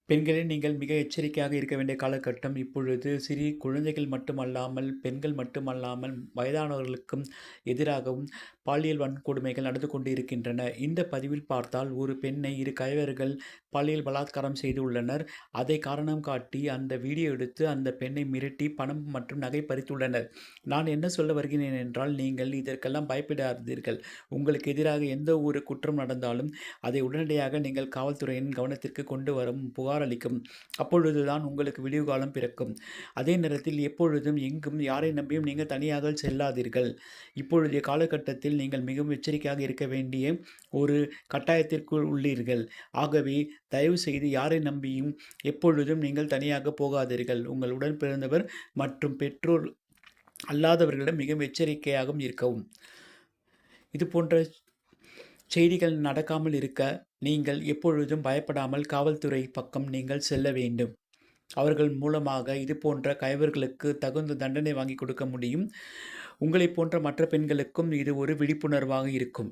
பெண்களே நீங்கள் மிக எச்சரிக்கையாக இருக்க வேண்டிய காலகட்டம் இப்பொழுது. சிறிய குழந்தைகள் மட்டுமல்லாமல், பெண்கள் மட்டுமல்லாமல், வயதானவர்களுக்கும் எதிராகவும் பாலியல் வன்கொடுமைகள் நடந்து கொண்டு இருக்கின்றன. இந்த பதிவில் பார்த்தால், ஒரு பெண்ணை 2 கயவர்கள் பாலியல் பலாத்காரம் செய்துள்ளனர். அதை காரணம் காட்டி அந்த வீடியோ எடுத்து அந்த பெண்ணை மிரட்டி பணம் மற்றும் நகை பறித்துள்ளனர். நான் என்ன சொல்ல வருகிறேன் என்றால், நீங்கள் இதற்கெல்லாம் பயப்படாதீர்கள். உங்களுக்கு எதிராக எந்த ஒரு குற்றம் நடந்தாலும், அதை உடனடியாக நீங்கள் காவல்துறையின் கவனத்திற்கு கொண்டு வரும் புகார் அளிக்கும். அப்பொழுதுதான் உங்களுக்கு விடிவு காலம் பிறக்கும். அதே நேரத்தில் எப்பொழுதும் எங்கும் யாரை நம்பியும் நீங்கள் தனியாக செல்லாதீர்கள். இப்பொழுதைய காலகட்டத்தில் நீங்கள் மிகவும் எச்சரிக்கையாக இருக்க வேண்டிய ஒரு கட்டாயத்திற்குள் உள்ளீர்கள். ஆகவே தயவு செய்து யாரை நம்பியும் எப்பொழுதும் நீங்கள் தனியாக போகாதீர்கள். உங்கள் உடன் பிறந்தவர் மற்றும் பெற்றோர் அல்லாதவர்களிடம் மிகவும் எச்சரிக்கையாகவும் இருக்கவும். இது போன்ற செய்திகள் நடக்காமல் இருக்க நீங்கள் எப்பொழுதும் பயப்படாமல் காவல்துறை பக்கம் நீங்கள் செல்ல வேண்டும். அவர்கள் மூலமாக இது போன்ற கயவர்களுக்கு தகுந்த தண்டனை வாங்கி கொடுக்க முடியும். உங்களைப் போன்ற மற்ற பெண்களுக்கும் இது ஒரு விழிப்புணர்வாக இருக்கும்.